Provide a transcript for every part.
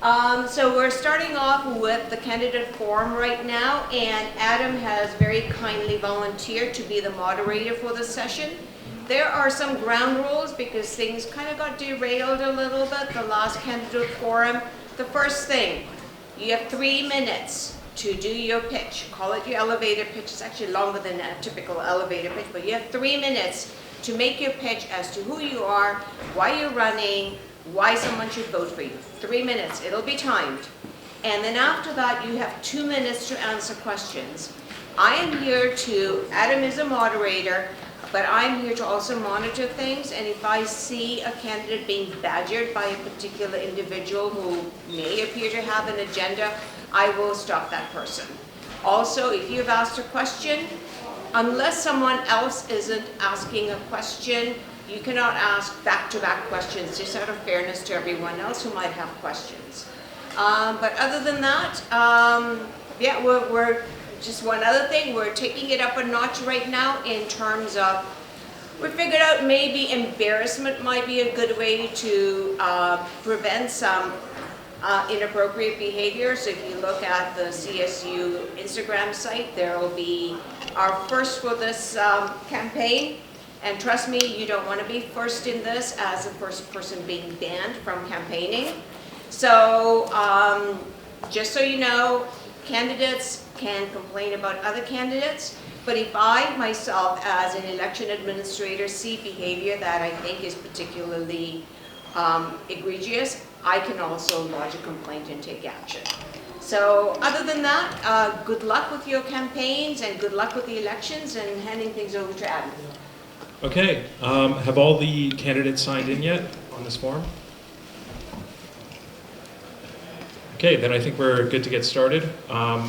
So we're starting off with the candidate forum right now, and Adam has very kindly volunteered to be the moderator for the session. There are some ground rules because things kind of got derailed a little bit, the last candidate forum. The first thing, you have 3 minutes to do your pitch. Call it your elevator pitch. It's actually longer than a typical elevator pitch, but you have 3 minutes to make your pitch as to who you are, why you're running, why someone should vote for you. 3 minutes, it'll be timed. And then after that, you have 2 minutes to answer questions. I am here to, Adam is a moderator, but I'm here to also monitor things, and if I see a candidate being badgered by a particular individual who may appear to have an agenda, I will stop that person. Also, if you've asked a question, unless someone else isn't asking a question, you cannot ask back-to-back questions, just out of fairness to everyone else who might have questions. But other than that, yeah, we're just one other thing, we're taking it up a notch right now in terms of, we figured out maybe embarrassment might be a good way to prevent some inappropriate behavior. So if you look at the CSU Instagram site, there will be our first for this campaign. And trust me, you don't want to be first in this as the first person being banned from campaigning. So just so you know, candidates can complain about other candidates, but if I myself as an election administrator see behavior that I think is particularly egregious, I can also lodge a complaint and take action. So other than that, good luck with your campaigns and good luck with the elections, and handing things over to Adam. Okay, have all the candidates signed in yet on this form? Okay, then I think we're good to get started.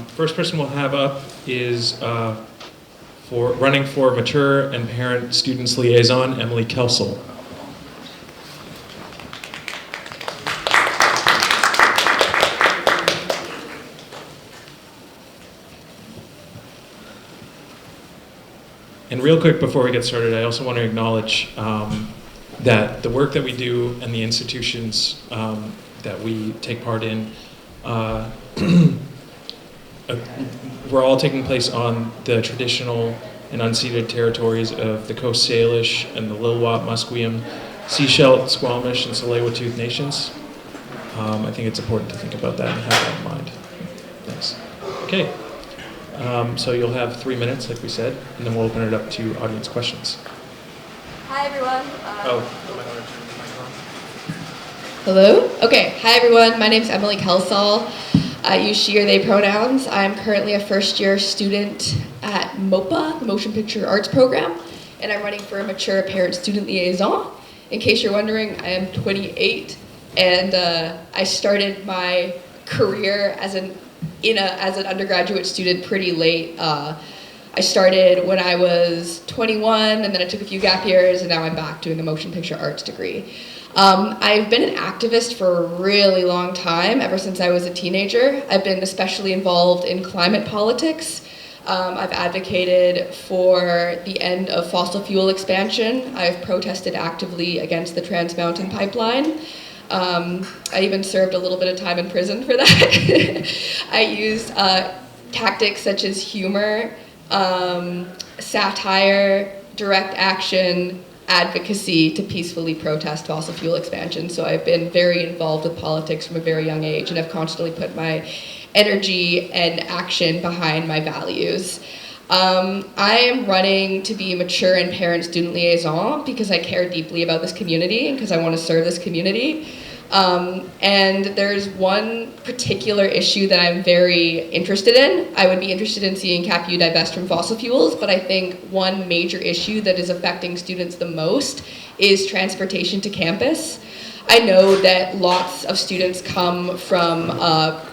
First person we'll have up is for running for Mature and Parent Students Liaison, Emily Kelsall. And real quick before we get started, I also want to acknowledge that the work that we do and the institutions that we take part in, we're all taking place on the traditional and unceded territories of the Coast Salish and the Lilwat, Musqueam, Sechelt, Squamish, and Tsleil-Waututh nations. I think it's important to think about that and have that in mind. Thanks. Okay. So you'll have 3 minutes, like we said, and then we'll open it up to audience questions. Hi, everyone. Hello? Okay. Hi, everyone. My name's Emily Kelsall. I use she or they pronouns. I'm currently a first-year student at MOPA, the Motion Picture Arts Program, and I'm running for a Mature Parent Student Liaison. In case you're wondering, I am 28, and I started my career as an undergraduate student pretty late. I started when I was 21, and then I took a few gap years, and now I'm back doing a motion picture arts degree. I've been an activist for a really long time, ever since I was a teenager. I've been especially involved in climate politics. I've advocated for the end of fossil fuel expansion. I've protested actively against the Trans Mountain Pipeline. I even served a little bit of time in prison for that. I used tactics such as humor, satire, direct action, advocacy to peacefully protest fossil fuel expansion. So I've been very involved with politics from a very young age, and I've constantly put my energy and action behind my values. I am running to be Mature and Parent Student Liaison because I care deeply about this community and because I want to serve this community. And there's one particular issue that I'm very interested in. I would be interested in seeing CapU divest from fossil fuels, but I think one major issue that is affecting students the most is transportation to campus. I know that lots of students come from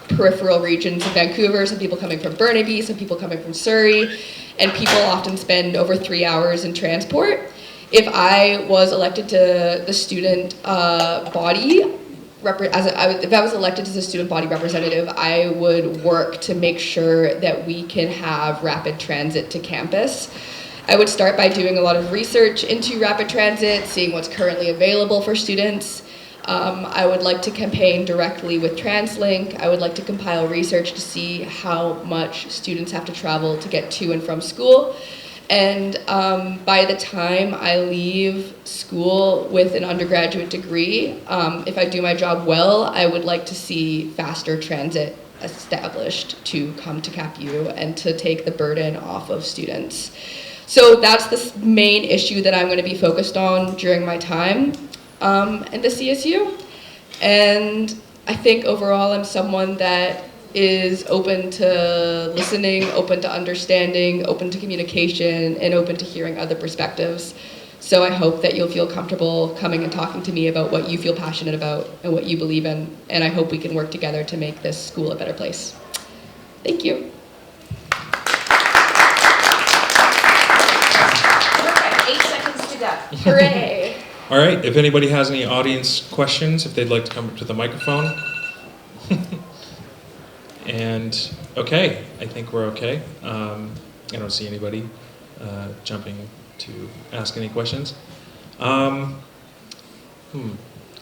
peripheral regions of Vancouver, some people coming from Burnaby, some people coming from Surrey, and people often spend over 3 hours in transport. If I was elected to the student body, if I was elected as a student body representative, I would work to make sure that we can have rapid transit to campus. I would start by doing a lot of research into rapid transit, seeing what's currently available for students. I would like to campaign directly with TransLink. I would like to compile research to see how much students have to travel to get to and from school. And by the time I leave school with an undergraduate degree, if I do my job well, I would like to see faster transit established to come to CapU and to take the burden off of students. So that's the main issue that I'm going to be focused on during my time in the CSU. And I think overall I'm someone that is open to listening, open to understanding, open to communication, and open to hearing other perspectives. So I hope that you'll feel comfortable coming and talking to me about what you feel passionate about and what you believe in. And I hope we can work together to make this school a better place. Thank you. Perfect, 8 seconds to go. Hooray. All right, if anybody has any audience questions, if they'd like to come up to the microphone. And, okay, I think we're okay. I don't see anybody jumping to ask any questions. I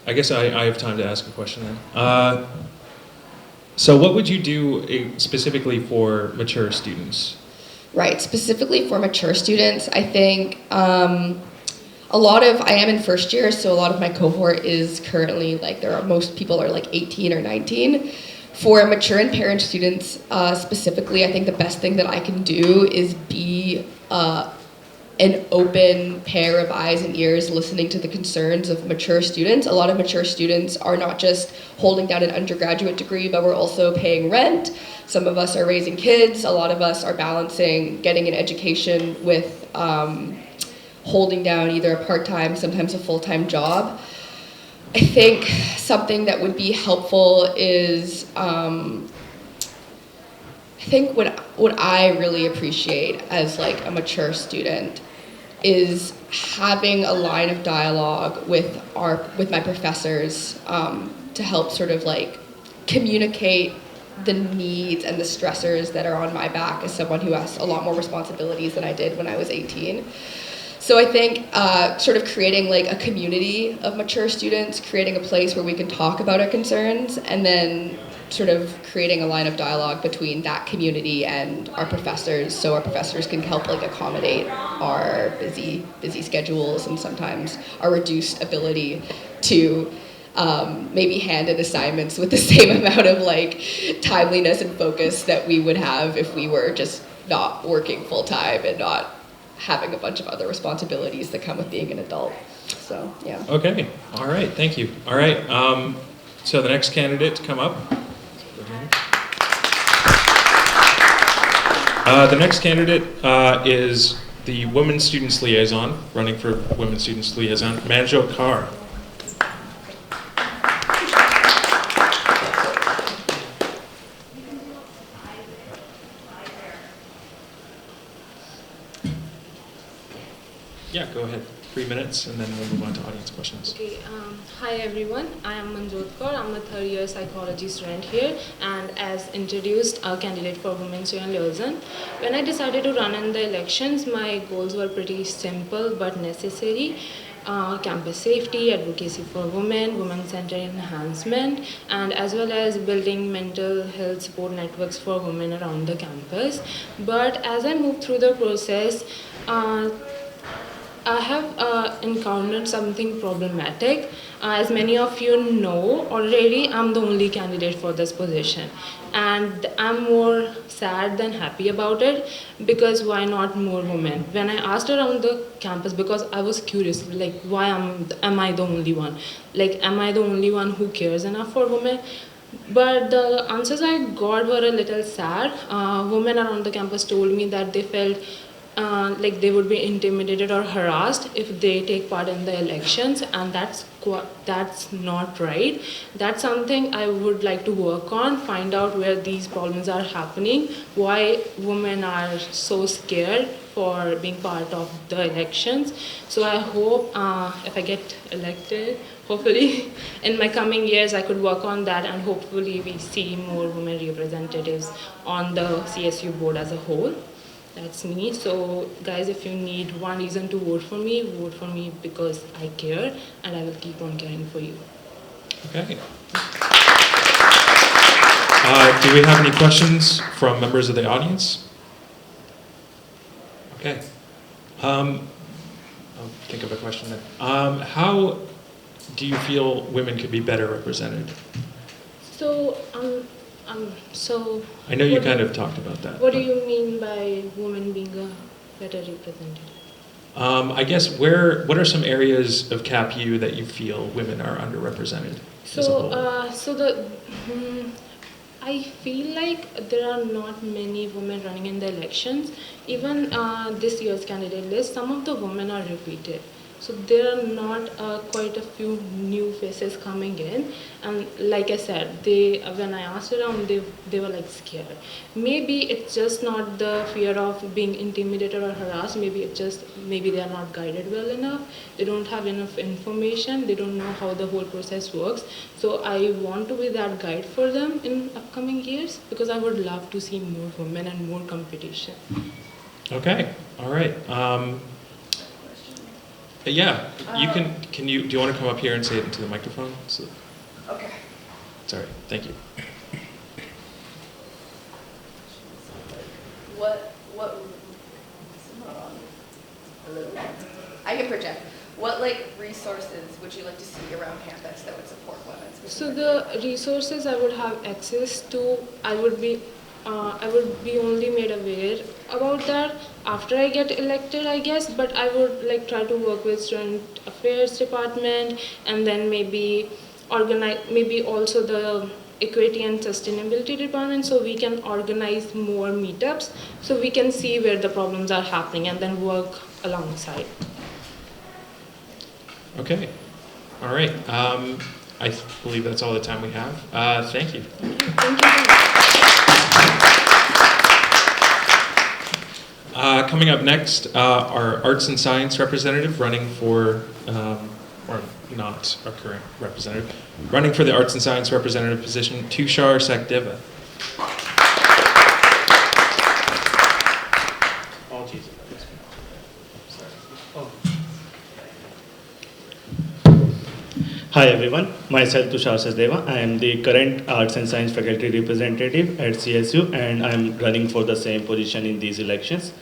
guess I have time to ask a question then. So what would you do specifically for mature students? Right, specifically for mature students, I think I am in first year, so a lot of my cohort is currently most people are like 18 or 19. For mature and parent students specifically, I think the best thing that I can do is be an open pair of eyes and ears listening to the concerns of mature students. A lot of mature students are not just holding down an undergraduate degree, but we're also paying rent. Some of us are raising kids. A lot of us are balancing getting an education with holding down either a part-time, sometimes a full-time job. I think something that would be helpful is, I think what I really appreciate as like a mature student is having a line of dialogue with my professors to help sort of like communicate the needs and the stressors that are on my back as someone who has a lot more responsibilities than I did when I was 18. So I think sort of creating like a community of mature students, creating a place where we can talk about our concerns, and then sort of creating a line of dialogue between that community and our professors, so our professors can help like accommodate our busy schedules and sometimes our reduced ability to maybe hand in assignments with the same amount of like timeliness and focus that we would have if we were just not working full time and not having a bunch of other responsibilities that come with being an adult. So, yeah. Okay, all right, thank you. All right, so the next candidate to come up. The next candidate is the Women's Students Liaison, running for Women's Students Liaison, Manjot Kaur. Yeah, go ahead. 3 minutes, and then we'll move on to audience questions. Okay, hi everyone. I am Manjot Kaur. I'm a third-year psychology student here, and as introduced, a candidate for Women's Student Liaison. When I decided to run in the elections, my goals were pretty simple but necessary. Campus safety, advocacy for women, women-centered enhancement, and as well as building mental health support networks for women around the campus. But as I moved through the process, I have encountered something problematic. As many of you know already, I'm the only candidate for this position. And I'm more sad than happy about it, because why not more women? When I asked around the campus, because I was curious, like why am I the only one? Like, am I the only one who cares enough for women? But the answers I got were a little sad. Women around the campus told me that they felt like they would be intimidated or harassed if they take part in the elections, and that's not right. That's something I would like to work on, find out where these problems are happening, why women are so scared for being part of the elections. So I hope if I get elected, hopefully in my coming years I could work on that, and hopefully we see more women representatives on the CSU board as a whole. That's me. So guys, if you need one reason to vote for me because I care, and I will keep on caring for you. Okay. Do we have any questions from members of the audience? Okay. I'll think of a question then. How do you feel women could be better represented? So, I know you what kind of talked about that. What do but, you mean by women being a better represented? I guess what are some areas of CapU that you feel women are underrepresented as a whole? I feel like there are not many women running in the elections. Even this year's candidate list, some of the women are repeated. So there are not quite a few new faces coming in. And like I said, when I asked around, they were like scared. Maybe it's just not the fear of being intimidated or harassed. Maybe they are not guided well enough. They don't have enough information. They don't know how the whole process works. So I want to be that guide for them in upcoming years because I would love to see more women and more competition. Okay, all right. Yeah, you can. Do you want to come up here and say it into the microphone? So, Okay. sorry, thank you. What I can project. What resources would you like to see around campus that would support women? So the resources I would have access to, I would be only made aware about that after I get elected, I guess. But I would try to work with student affairs department, and then maybe also the equity and sustainability department, so we can organize more meetups, so we can see where the problems are happening and then work alongside. Okay, all right. I believe that's all the time we have. Thank you. Thank you. Coming up next, our arts and science representative running for, or not our current representative, running for the arts and science representative position, Tushar Sachdeva. Oh, Jesus. Hi everyone, myself Tushar Sachdeva. I am the current Arts and Science Faculty Representative at CSU, and I am running for the same position in these elections.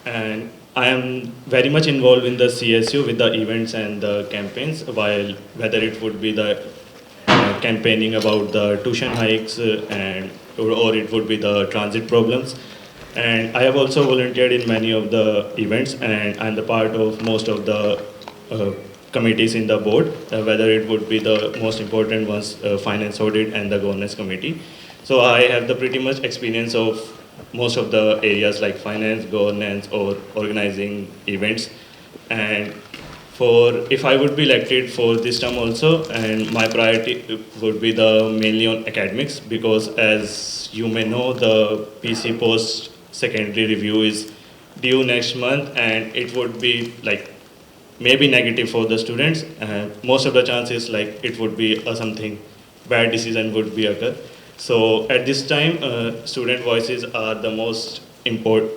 And I am very much involved in the CSU with the events and the campaigns, while whether it would be the campaigning about the tuition hikes or it would be the transit problems. And I have also volunteered in many of the events, and I'm the part of most of the committees in the board, whether it would be the most important ones, finance audit and the governance committee. So I have the pretty much experience of most of the areas like finance, governance, or organizing events. And if I would be elected for this term also, and my priority would be mainly on academics, because as you may know, the PC post secondary review is due next month, and it would be maybe negative for the students. Most of the chances it would be something bad decision would be occur. So at this time, student voices are the most important.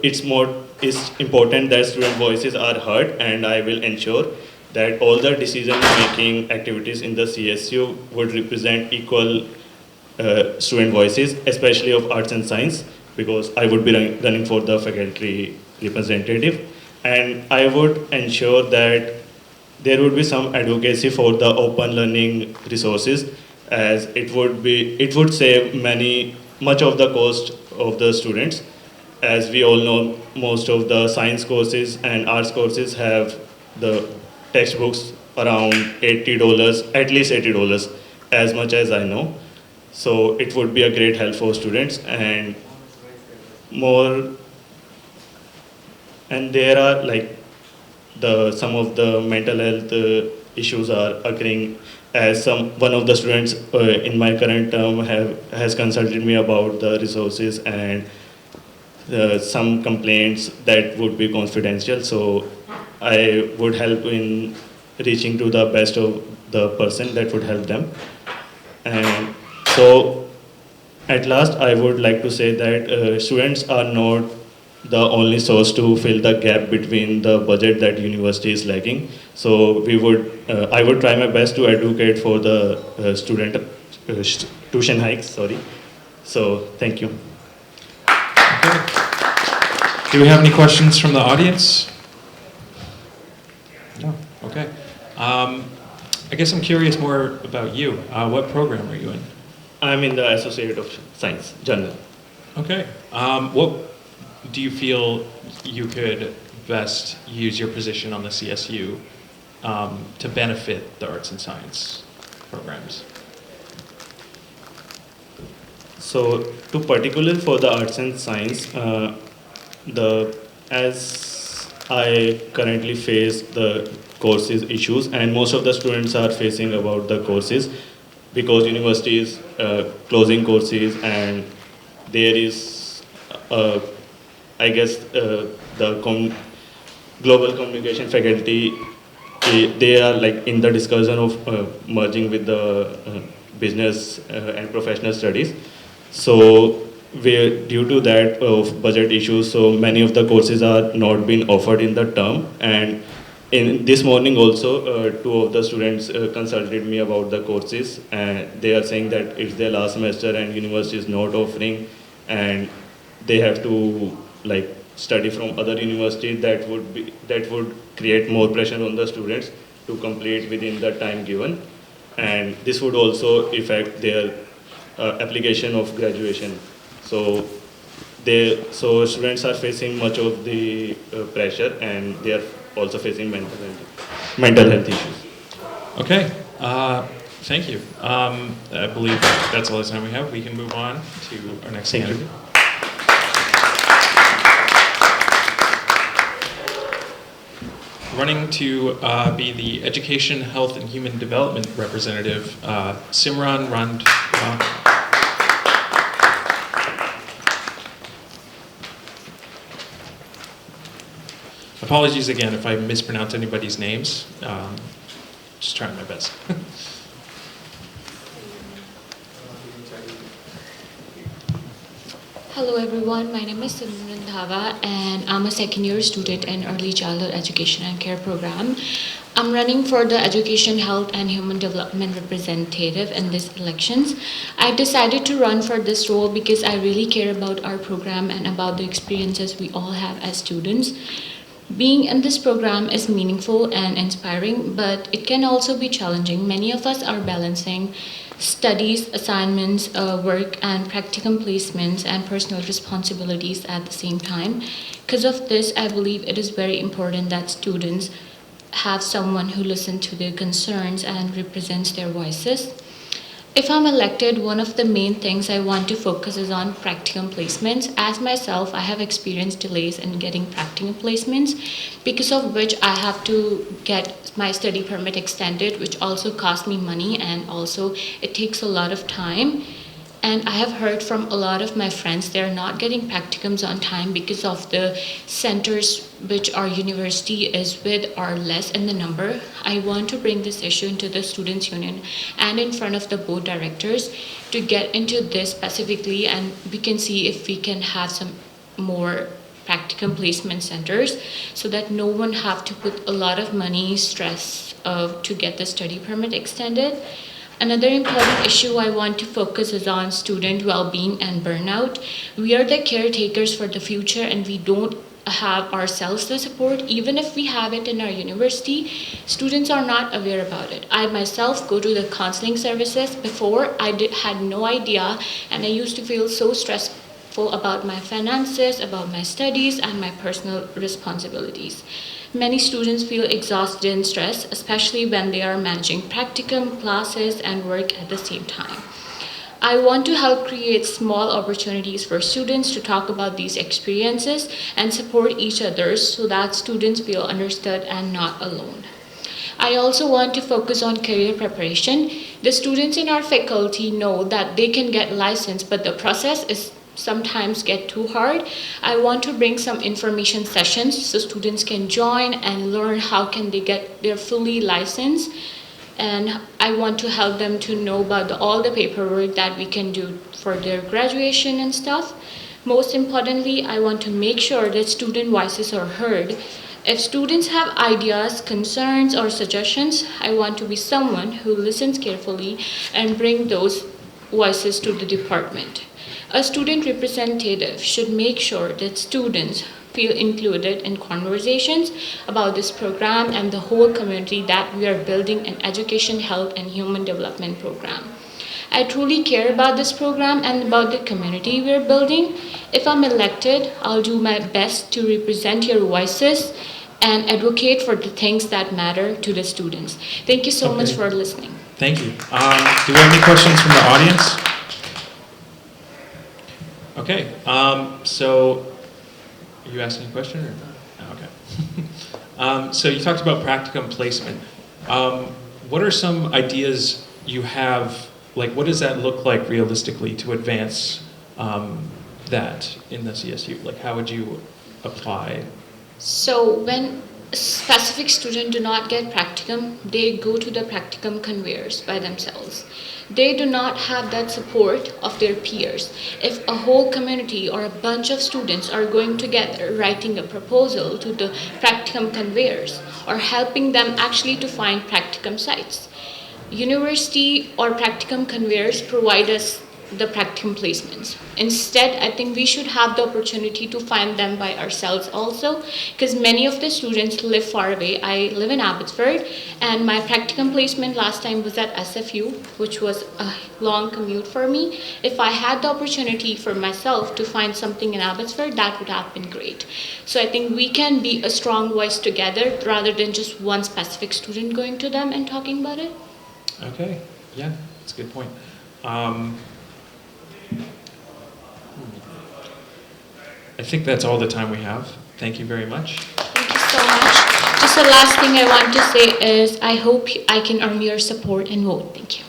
It's important that student voices are heard, and I will ensure that all the decision-making activities in the CSU would represent equal student voices, especially of arts and science, because I would be running for the faculty representative. And I would ensure that there would be some advocacy for the open learning resources, as it would save much of the cost of the students. As we all know, most of the science courses and arts courses have the textbooks around $80, at least $80, as much as I know. So it would be a great help for students, and there are some of the mental health issues are occurring, as one of the students in my current term has consulted me about the resources and some complaints that would be confidential. So I would help in reaching to the best of the person that would help them. And so at last, I would like to say that students are not the only source to fill the gap between the budget that university is lacking. So I would try my best to advocate for the student tuition hikes. Sorry. So thank you. Okay. Do we have any questions from the audience? No. Okay. I guess I'm curious more about you. What program are you in? I'm in the Associate of Science, Journal. Okay. What do you feel you could best use your position on the CSU to benefit the arts and science programs? So, to particular for the arts and science, as I currently face the courses issues, and most of the students are facing about the courses because university is closing courses, and there is, I guess, the global communication faculty, they are like in the discussion of merging with the business and professional studies. So due to that of budget issues, so many of the courses are not being offered in the term. And in this morning also, two of the students consulted me about the courses, and they are saying that it's their last semester and university is not offering, and they have to like study from other universities. That would create more pressure on the students to complete within the time given, and this would also affect their application of graduation. So students are facing much of the pressure, and they are also facing mental health issues. Okay. Thank you. I believe that's all the time we have. We can move on to our next candidate. Running to be the Education, Health, and Human Development Representative, Simran Randhawa. Apologies again if I mispronounce anybody's names. Just trying my best. Hello everyone, my name is Simran Randhawa and I'm a second-year student in Early Childhood Education and Care program. I'm running for the Education, Health and Human Development Representative in these elections. I decided to run for this role because I really care about our program and about the experiences we all have as students. Being in this program is meaningful and inspiring, but it can also be challenging. Many of us are balancing studies, assignments, work, and practicum placements and personal responsibilities at the same time. Because of this, I believe it is very important that students have someone who listens to their concerns and represents their voices. If I'm elected, one of the main things I want to focus is on practicum placements. As myself, I have experienced delays in getting practicum placements, because of which I have to get my study permit extended, which also costs me money and also it takes a lot of time. And I have heard from a lot of my friends they're not getting practicums on time because of the centers which our university is with are less in the number. I want to bring this issue into the Students' Union and in front of the board directors to get into this specifically, and we can see if we can have some more practicum placement centers so that no one have to put a lot of money, stress to get the study permit extended. Another important issue I want to focus is on student well-being and burnout. We are the caretakers for the future and we don't have ourselves the support. Even if we have it in our university, students are not aware about it. I myself go to the counseling services. Before, had no idea, and I used to feel so stressful about my finances, about my studies, and my personal responsibilities. Many students feel exhausted and stressed, especially when they are managing practicum, classes, and work at the same time. I want to help create small opportunities for students to talk about these experiences and support each other so that students feel understood and not alone. I also want to focus on career preparation. The students in our faculty know that they can get licensed, but the process is sometimes get too hard. I want to bring some information sessions so students can join and learn how can they get their fully licensed, and I want to help them to know about all the paperwork that we can do for their graduation and stuff. Most importantly, I want to make sure that student voices are heard. If students have ideas, concerns, or suggestions, I want to be someone who listens carefully and bring those voices to the department. A student representative should make sure that students feel included in conversations about this program and the whole community that we are building an education, health, and human development program. I truly care about this program and about the community we're building. If I'm elected, I'll do my best to represent your voices and advocate for the things that matter to the students. Thank you so much for listening. Thank you. Do we have any questions from the audience? Okay, so are you asking a question or not? Oh, okay. So you talked about practicum placement. What are some ideas you have, like what does that look like realistically to advance that in the CSU? Like how would you apply? So when specific students do not get practicum, they go to the practicum conveyors by themselves. They do not have that support of their peers. If a whole community or a bunch of students are going together writing a proposal to the practicum conveyors or helping them actually to find practicum sites, university or practicum conveyors provide us the practicum placements. Instead, I think we should have the opportunity to find them by ourselves also, because many of the students live far away. I live in Abbotsford, and my practicum placement last time was at SFU, which was a long commute for me. If I had the opportunity for myself to find something in Abbotsford, that would have been great. So I think we can be a strong voice together rather than just one specific student going to them and talking about it. Okay, yeah, that's a good point. I think that's all the time we have. Thank you very much. Thank you so much. Just the last thing I want to say is I hope I can earn your support and vote. Thank you.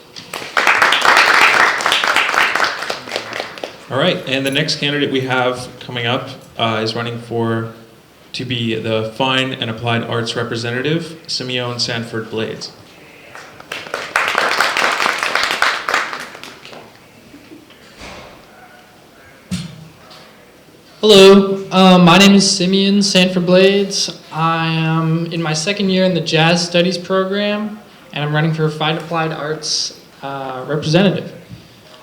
All right, and the next candidate we have coming up is running to be the Fine and Applied Arts Representative, Simeon Sanford Blades. Hello, my name is Simeon Sanford Blades. I am in my second year in the Jazz Studies program, and I'm running for Fine Applied Arts representative.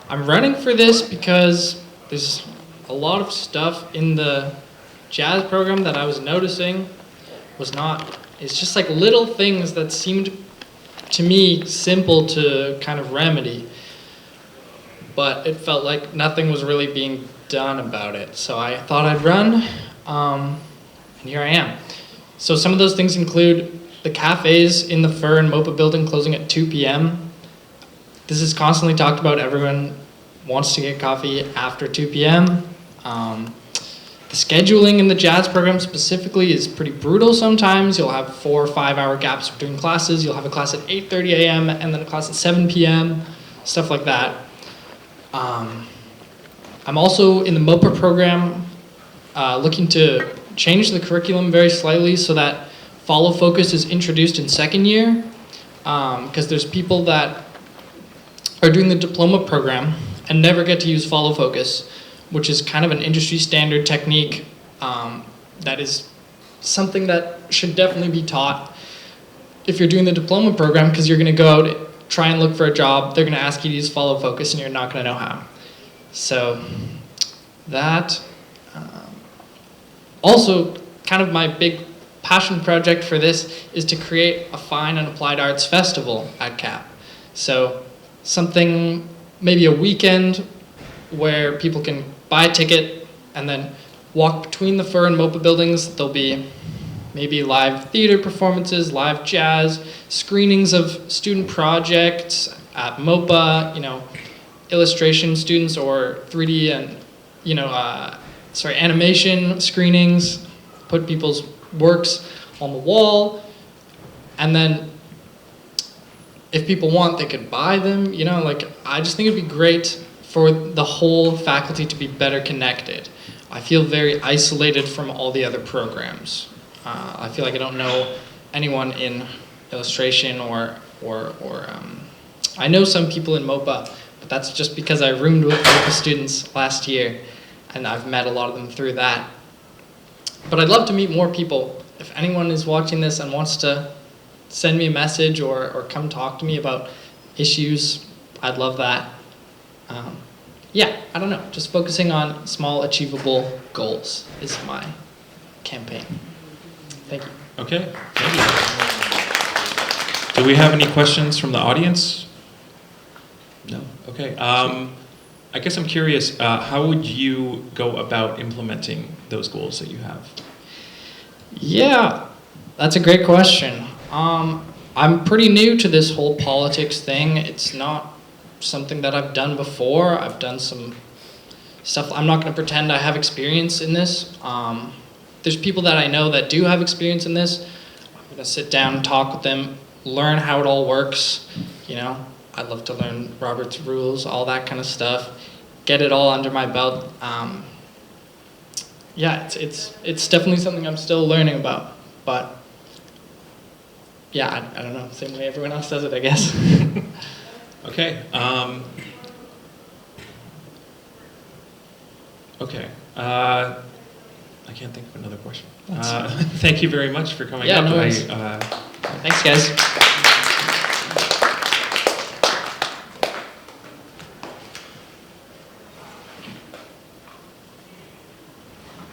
I'm running for this because there's a lot of stuff in the jazz program that I was noticing it's just like little things that seemed to me simple to kind of remedy, but it felt like nothing was really being done about it. So I thought I'd run, and here I am. So some of those things include the cafes in the Fur and Mopa building closing at 2 p.m. This is constantly talked about. Everyone wants to get coffee after 2 p.m. The scheduling in the jazz program specifically is pretty brutal sometimes. You'll have 4 or 5 hour gaps between classes. You'll have a class at 8:30 a.m. and then a class at 7 p.m., stuff like that. I'm also in the MOPA program looking to change the curriculum very slightly so that follow focus is introduced in second year, because there's people that are doing the diploma program and never get to use follow focus, which is kind of an industry standard technique that is something that should definitely be taught if you're doing the diploma program, because you're going to go out, try and look for a job, they're going to ask you to use follow focus and you're not going to know how. So that, also kind of my big passion project for this is to create a fine and applied arts festival at CAP. So something, maybe a weekend where people can buy a ticket and then walk between the Fur and Mopa buildings. There'll be maybe live theater performances, live jazz, screenings of student projects at Mopa, illustration students or 3D and, animation screenings, put people's works on the wall, and then if people want, they could buy them, I just think it'd be great for the whole faculty to be better connected. I feel very isolated from all the other programs. I feel like I don't know anyone in illustration or I know some people in MOPA, but that's just because I roomed with MOPA students last year. and I've met a lot of them through that. But I'd love to meet more people. If anyone is watching this and wants to send me a message or come talk to me about issues, I'd love that. Yeah, I don't know. Just focusing on small, achievable goals is my campaign. Thank you. Okay, thank you. Do we have any questions from the audience? No? Okay. I guess I'm curious, how would you go about implementing those goals that you have? Yeah, that's a great question. I'm pretty new to this whole politics thing. It's not something that I've done before. I've done some stuff. I'm not going to pretend I have experience in this. There's people that I know that do have experience in this. I'm going to sit down and talk with them, learn how it all works. You know, I'd love to learn Robert's rules, all that kind of stuff. Get it all under my belt. Yeah, it's definitely something I'm still learning about. But yeah, I don't know. Same way everyone else does it, I guess. Okay. Okay. I can't think of another question. Thank you very much for coming up. No worries. Thanks, guys.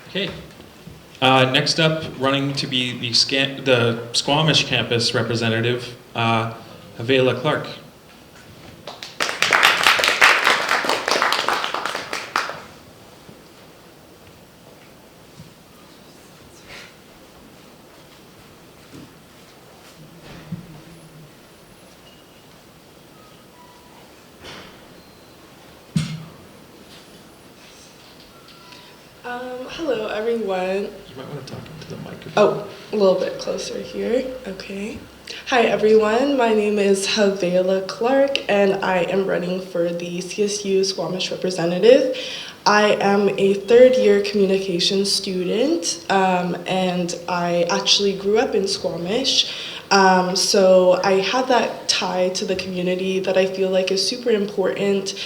Okay. Next up, running to be the Squamish campus representative, Havaila Clarke. Hello, everyone. You might want to talk into the microphone. Oh, a little bit closer here. Okay. Hi, everyone. My name is Havaila Clarke, and I am running for the CSU Squamish representative. I am a third-year communications student, and I actually grew up in Squamish. So I have that tie to the community that I feel like is super important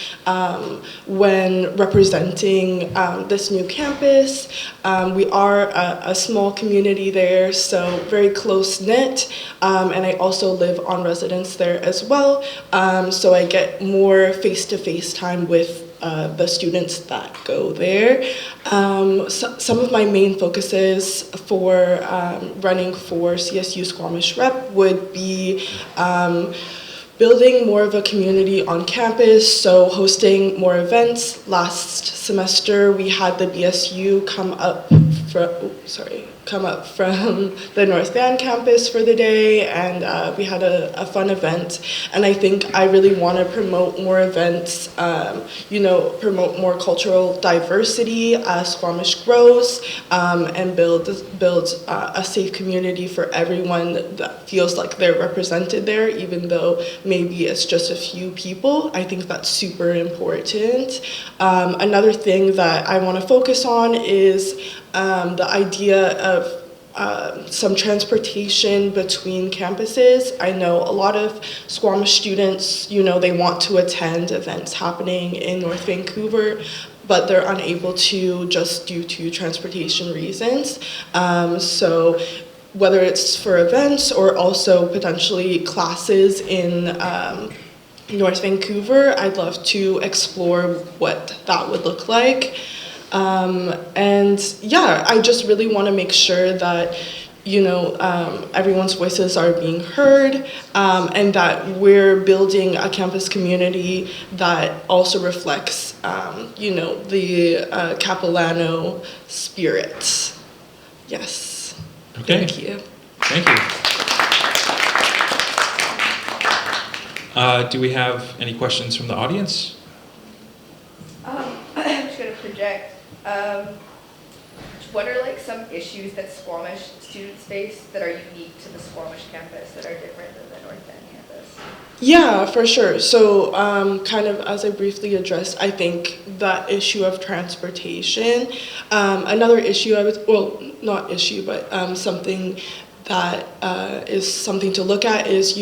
when representing this new campus. We are a small community there, so very close-knit, and I also live on residence there as well, so I get more face-to-face time with the students that go there. Some of my main focuses for running for CSU Squamish Rep would be building more of a community on campus, so hosting more events. Last semester we had the BSU come up from the North Van campus for the day, and we had a fun event. And I think I really want to promote more events, promote more cultural diversity as Squamish grows, and build a safe community for everyone that feels like they're represented there, even though maybe it's just a few people. I think that's super important. Another thing that I want to focus on is the idea of some transportation between campuses. I know a lot of Squamish students, they want to attend events happening in North Vancouver, but they're unable to just due to transportation reasons. So whether it's for events or also potentially classes in North Vancouver, I'd love to explore what that would look like. And yeah, I just really want to make sure that, everyone's voices are being heard, and that we're building a campus community that also reflects, the Capilano spirit. Yes. Okay. Thank you. Thank you. Do we have any questions from the audience? I'm just going to project. What are some issues that Squamish students face that are unique to the Squamish campus that are different than the North End campus? Yeah, for sure. So kind of as I briefly addressed, I think that issue of transportation. Another issue, not issue, but something that is something to look at is,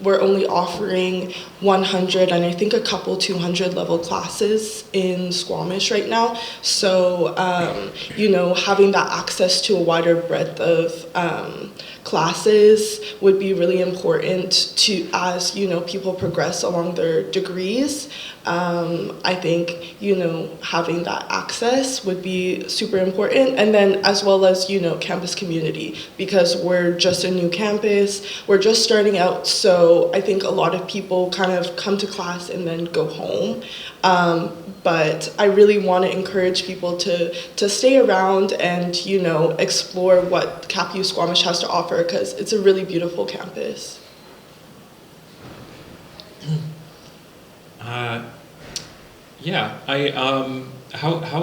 we're only offering 100 and I think a couple 200 level classes in Squamish right now. So, having that access to a wider breadth of classes would be really important as people progress along their degrees. I think, having that access would be super important. And then as well as, campus community, because we're just a new campus, we're just starting out. So I think a lot of people kind of come to class and then go home. But I really want to encourage people to stay around and, explore what CapU Squamish has to offer, because it's a really beautiful campus. How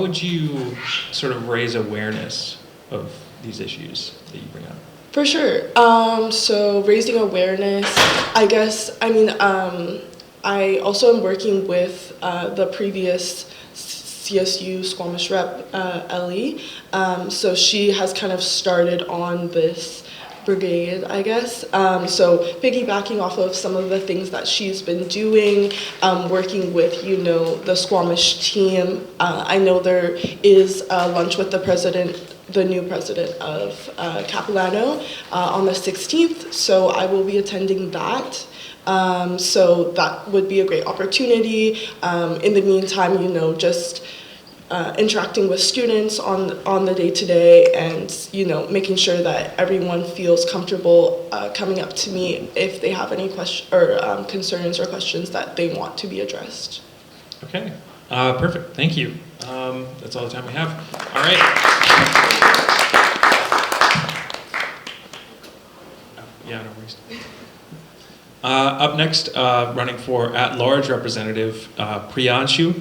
would you sort of raise awareness of these issues that you bring up? For sure. So raising awareness, I guess, I also am working with the previous CSU Squamish rep, Ellie. So she has kind of started on this brigade, I guess. So piggybacking off of some of the things that she's been doing, working with, the Squamish team. I know there is a lunch with the new president of Capilano on the 16th. So I will be attending that. So that would be a great opportunity. In the meantime, just interacting with students on the day-to-day and, making sure that everyone feels comfortable coming up to me if they have any questions or concerns or questions that they want to be addressed. Okay, perfect. Thank you. That's all the time we have. All right. Yeah, no worries. Up next, running for at-large representative, Priyanshu.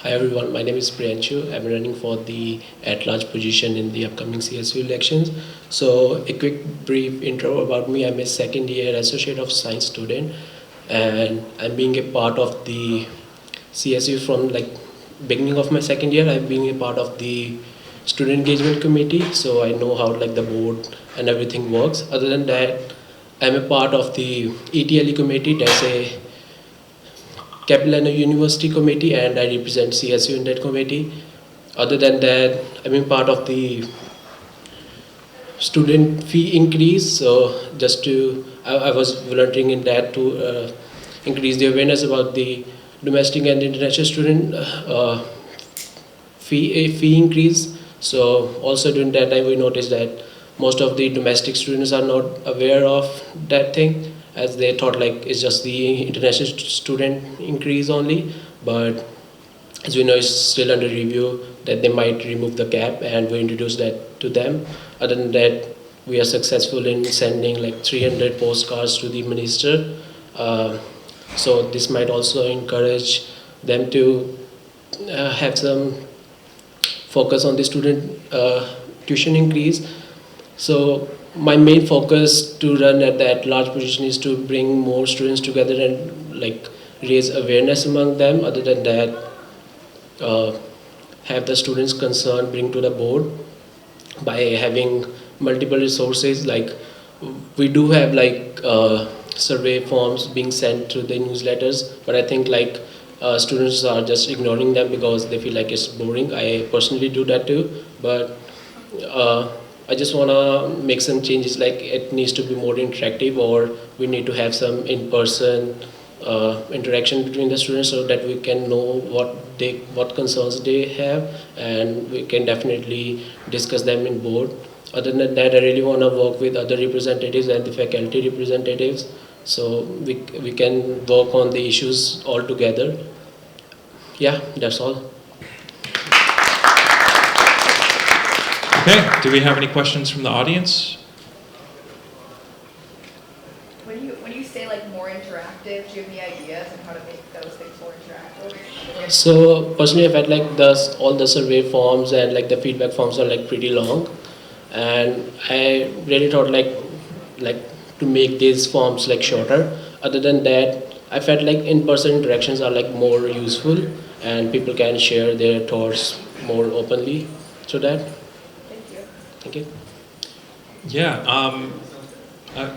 Hi everyone, my name is Priyanshu. I'm running for the at-large position in the upcoming CSU elections. So a quick brief intro about me. I'm a second year Associate of Science student, and I'm being a part of the CSU from beginning of my second year. I'm being a part of the student engagement committee, so I know how the board and everything works. Other than that, I'm a part of the ETLE committee. That's a Capilano University committee, and I represent CSU in that committee. Other than that, I'm being part of the student fee increase. So I was volunteering in that to increase the awareness about the domestic and international student fee increase. So also during that time we noticed that most of the domestic students are not aware of that thing, as they thought it's just the international student increase only. But as we know, it's still under review that they might remove the cap, and we introduced that to them. Other than that, we are successful in sending 300 postcards to the minister. So this might also encourage them to have some focus on the student tuition increase. So my main focus to run at that large position is to bring more students together and raise awareness among them. Other than that, have the students' concern bring to the board by having multiple resources. We do have survey forms being sent through the newsletters, but I think students are just ignoring them because they feel it's boring. I personally do that too, but I just want to make some changes. It needs to be more interactive, or we need to have some in-person interaction between the students so that we can know what concerns they have, and we can definitely discuss them in board. Other than that, I really want to work with other representatives and the faculty representatives, so we can work on the issues all together. Yeah, that's all. Okay, do we have any questions from the audience? When you say more interactive, do you have any ideas on how to make those things more interactive? So personally, I felt all the survey forms and the feedback forms are pretty long, and I really thought to make these forms shorter. Other than that, I felt like in-person interactions are like more useful, and people can share their thoughts more openly through that. Thank you. Yeah,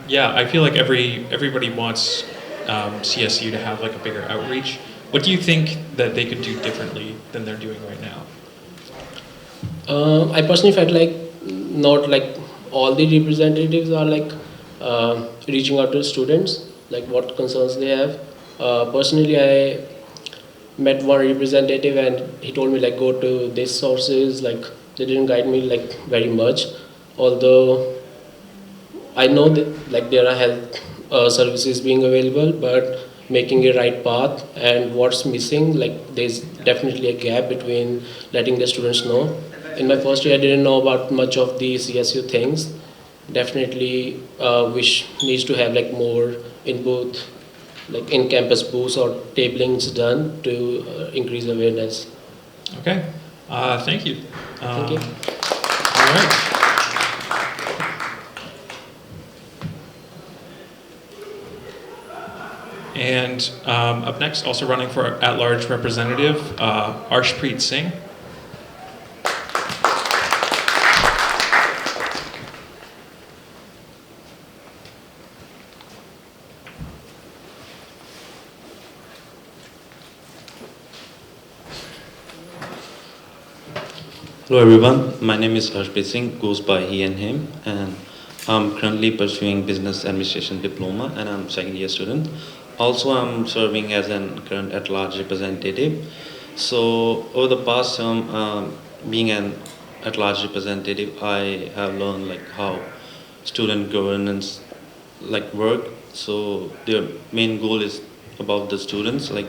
yeah. I feel like everybody wants CSU to have like a bigger outreach. What do you think that they could do differently than they're doing right now? I personally felt like not like all the representatives are like reaching out to students, like what concerns they have. Personally, I met one representative and he told me like go to these sources. Like they didn't guide me like very much, although I know that like there are health services being available, but making a right path and what's missing, like there's definitely a gap between letting the students know. In my first year, I didn't know about much of the CSU things. Definitely, which needs to have like more input, like in-campus booths or tablings done to increase awareness. Okay, thank you. Thank you. All right. And up next, also running for at-large representative, Arshpreet Singh. Hello everyone, my name is Arshpreet Singh, goes by he and him, and I'm currently pursuing business administration diploma and I'm second year student. Also, I'm serving as an current at-large representative. So over the past term, being an at-large representative, I have learned like how student governance like work. So their main goal is about the students, like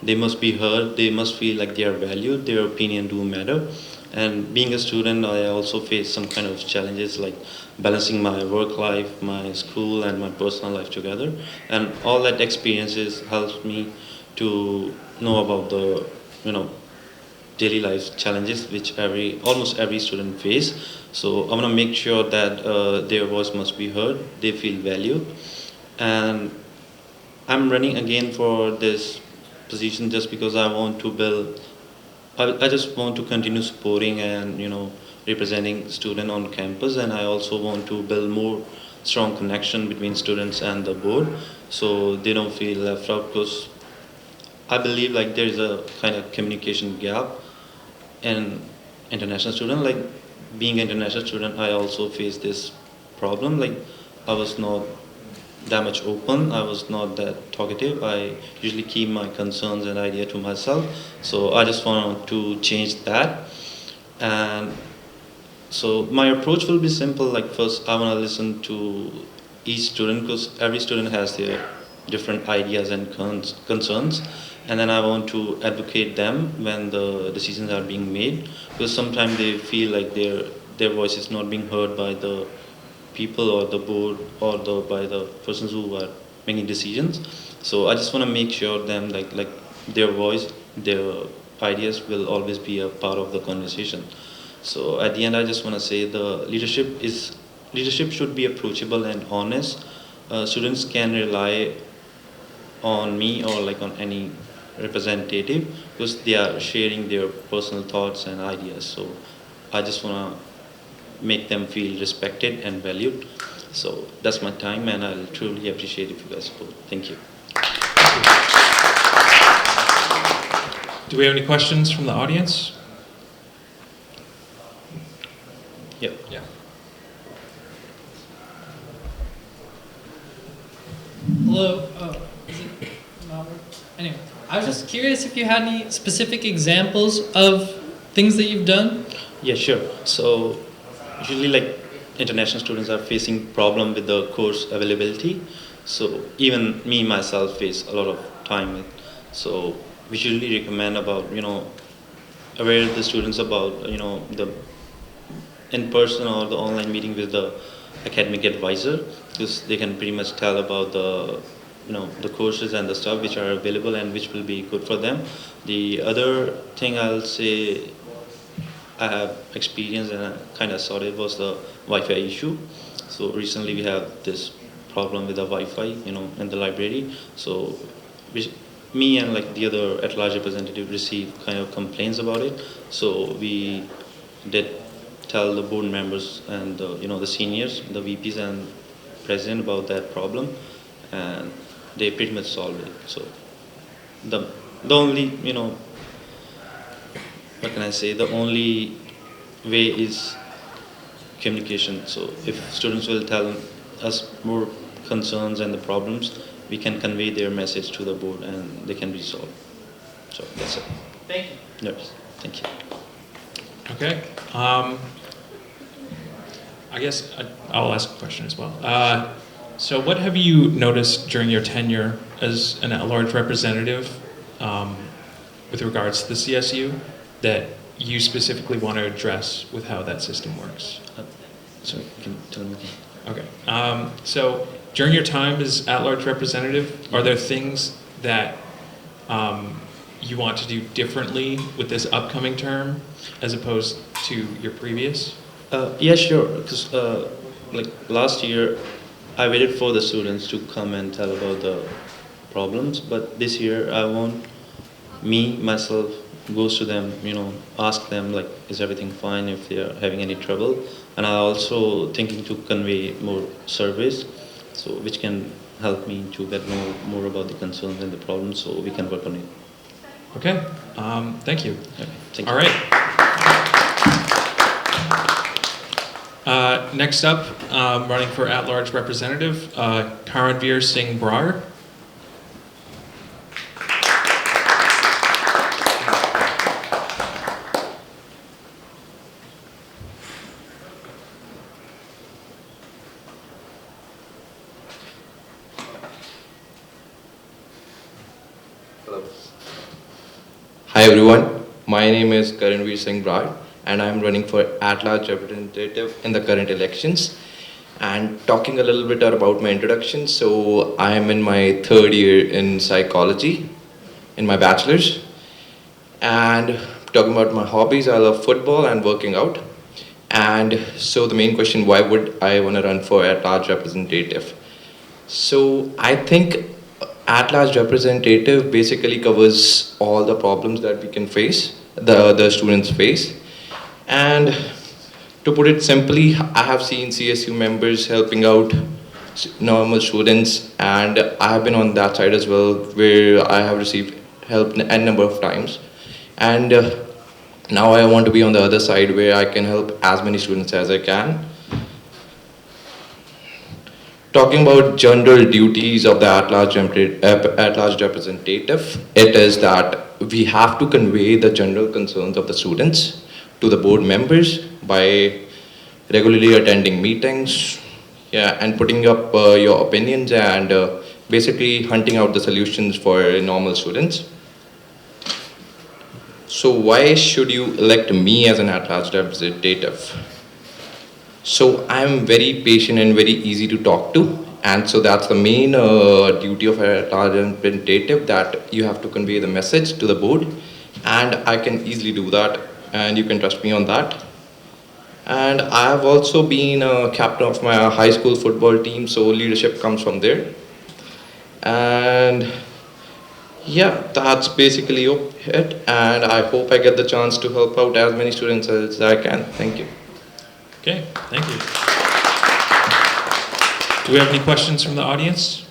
they must be heard, they must feel like they are valued, their opinion do matter. And being a student, I also face some kind of challenges like balancing my work life, my school, and my personal life together. And all that experiences helps me to know about the, daily life challenges which almost every student face. So I want to make sure that their voice must be heard, they feel valued. And I'm running again for this position just because I want to build. I just want to continue supporting and representing students on campus, and I also want to build more strong connection between students and the board, so they don't feel left out. Because I believe like there is a kind of communication gap in international student. Like being an international student, I also face this problem. Like I was not that much open, I was not that talkative. I usually keep my concerns and idea to myself. So I just want to change that. And so my approach will be simple. Like first, I want to listen to each student because every student has their different ideas and concerns. And then I want to advocate them when the decisions are being made, because sometimes they feel like their voice is not being heard by the people or the board or by the persons who are making decisions. So I just want to make sure them like their voice, their ideas will always be a part of the conversation. So at the end, I just want to say the leadership should be approachable and honest. Students can rely on me or like on any representative because they are sharing their personal thoughts and ideas. So I just want to make them feel respected and valued. So that's my time, and I'll truly appreciate if you guys support. Thank you. Do we have any questions from the audience? Yep. Yeah. Hello. Oh, is it not working? Anyway, I was just curious if you had any specific examples of things that you've done. Yeah, sure. So usually like international students are facing problem with the course availability. So even me myself face a lot of time with. So we usually recommend about, aware the students about, the in-person or the online meeting with the academic advisor, because they can pretty much tell about the, the courses and the stuff which are available and which will be good for them. The other thing I'll say I have experienced and I kind of saw it was the Wi-Fi issue. So recently we have this problem with the Wi-Fi, in the library. So me and like the other at-large representative received kind of complaints about it. So we did tell the board members and the seniors, the VPs and president about that problem, and they pretty much solved it. So the only what can I say? The only way is communication. So if students will tell us more concerns and the problems, we can convey their message to the board and they can resolve. So that's it. Thank you. Yes, thank you. Okay. I guess I'll ask a question as well. So what have you noticed during your tenure as an at-large representative with regards to the CSU that you specifically want to address with how that system works? Sorry, can you tell me again? Okay. So during your time as at-large representative, are there things that you want to do differently with this upcoming term as opposed to your previous? Yeah, sure. Because like last year, I waited for the students to come and tell about the problems. But this year, I want myself, goes to them, ask them like, is everything fine if they are having any trouble? And I also thinking to convey more surveys, so which can help me to get know more about the concerns and the problems, so we can work on it. Okay. Thank you. Okay, thank you. All right. Next up, running for at-large representative, Karanveer Singh Brar. Hi everyone, my name is Karanveer Singh Brar and I'm running for at-large representative in the current elections. And talking a little bit about my introduction, so I am in my third year in psychology, in my bachelor's. And talking about my hobbies, I love football and working out. And so the main question, why would I want to run for at-large representative? So I think at-large representative basically covers all the problems that we can face, the students face. And to put it simply, I have seen CSU members helping out normal students, and I have been on that side as well, where I have received help a number of times. And now I want to be on the other side where I can help as many students as I can. Talking about general duties of the at-large representative, it is that we have to convey the general concerns of the students to the board members by regularly attending meetings, and putting up your opinions and basically hunting out the solutions for normal students. So why should you elect me as an at-large representative? So I'm very patient and very easy to talk to, and so that's the main duty of an at-large representative, that you have to convey the message to the board, and I can easily do that, and you can trust me on that. And I have also been a captain of my high school football team, so leadership comes from there. And yeah, that's basically it, and I hope I get the chance to help out as many students as I can. Thank you. Okay, thank you. Do we have any questions from the audience?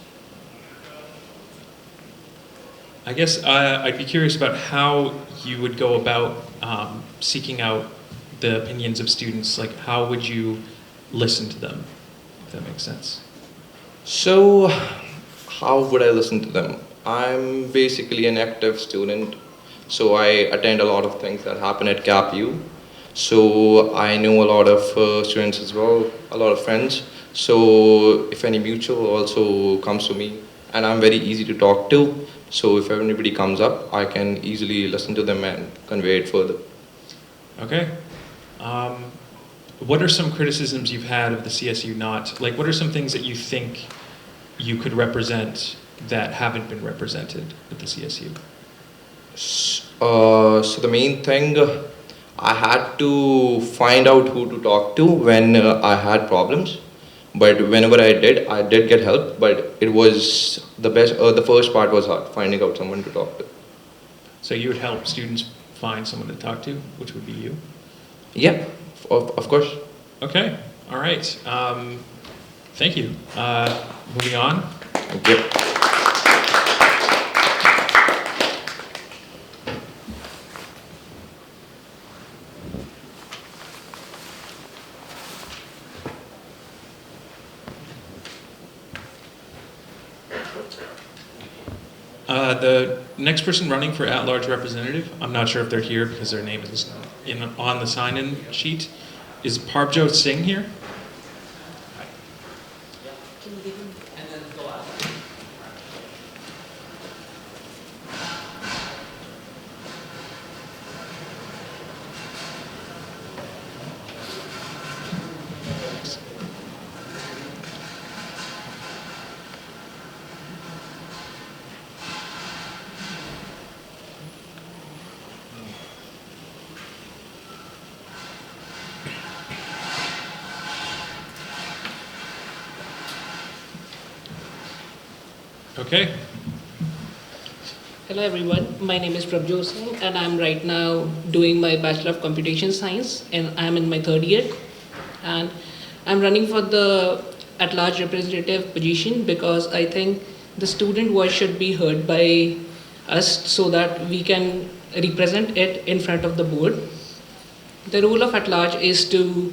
I guess I'd be curious about how you would go about seeking out the opinions of students. Like, how would you listen to them, if that makes sense? So, how would I listen to them? I'm basically an active student, so I attend a lot of things that happen at CapU. So I know a lot of students as well, a lot of friends. So if any mutual also comes to me, and I'm very easy to talk to. So if anybody comes up, I can easily listen to them and convey it further. Okay. What are some criticisms you've had of the CSU not? Like, what are some things that you think you could represent that haven't been represented with the CSU? So the main thing, I had to find out who to talk to when I had problems. But whenever I did get help, but it was the best, the first part was hard, finding out someone to talk to. So you would help students find someone to talk to, which would be you? Yeah, of course. Okay, all right. Thank you. Moving on. Okay. The next person running for at-large representative, I'm not sure if they're here because their name is on the sign-in sheet. Is Parbjot Singh here? Okay. Hello everyone, my name is Parbjot Singh and I'm right now doing my Bachelor of Computation Science and I'm in my third year and I'm running for the at-large representative position because I think the student voice should be heard by us so that we can represent it in front of the board. The role of at-large is to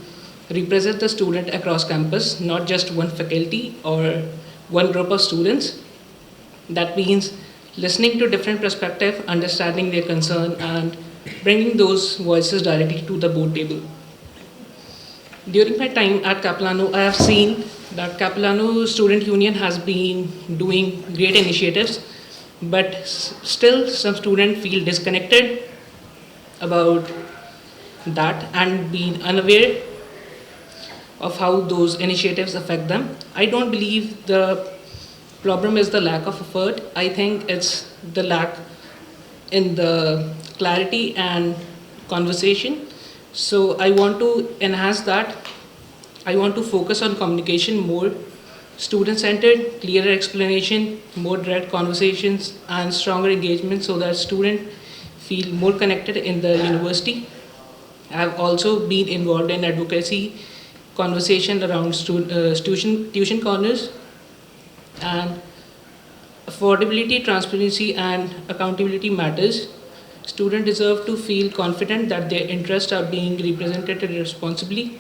represent the student across campus, not just one faculty or one group of students. That means listening to different perspectives, understanding their concern, and bringing those voices directly to the board table. During my time at Capilano, I have seen that Capilano Student Union has been doing great initiatives, but still some students feel disconnected about that and being unaware of how those initiatives affect them. I don't believe the problem is the lack of effort. I think it's the lack in the clarity and conversation. So I want to enhance that. I want to focus on communication more, student-centered, clearer explanation, more direct conversations, and stronger engagement so that students feel more connected in the university. I have also been involved in advocacy conversation around tuition corners, and affordability, transparency, and accountability matters. Students deserve to feel confident that their interests are being represented responsibly.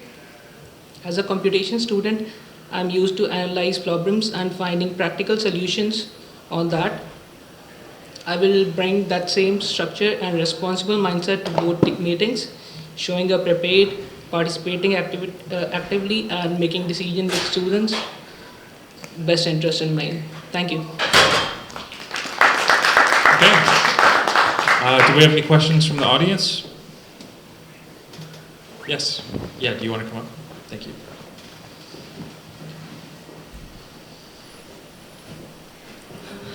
As a computation student, I'm used to analyze problems and finding practical solutions on that. I will bring that same structure and responsible mindset to board meetings, showing up prepared, participating actively, and making decisions with students' best interest in mind. Thank you. Okay. Do we have any questions from the audience? Yes. Yeah, do you want to come up? Thank you.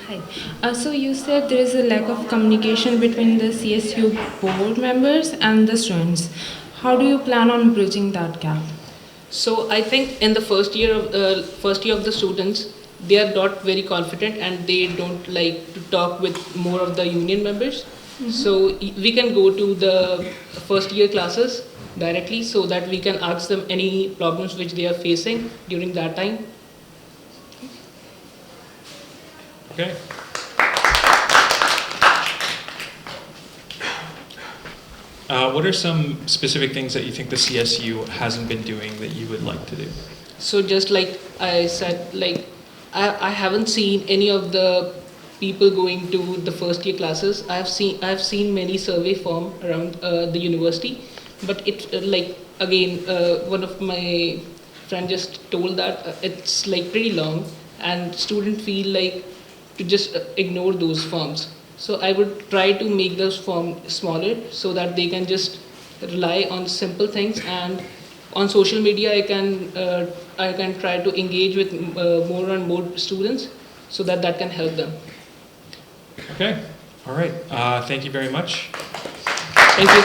Hi. So you said there is a lack of communication between the CSU board members and the students. How do you plan on bridging that gap? So I think in the first year of the students, they are not very confident and they don't like to talk with more of the union members. Mm-hmm. So we can go to the first year classes directly so that we can ask them any problems which they are facing during that time. Okay. What are some specific things that you think the CSU hasn't been doing that you would like to do? So just like I said, like I haven't seen any of the people going to the first year classes. I've seen many survey form around the university, but it like again one of my friend just told that it's like pretty long and students feel like to just ignore those forms. So I would try to make those forms smaller so that they can just rely on simple things, and on social media I can try to engage with more and more students so that can help them. Okay. All right. Thank you very much. Thank you.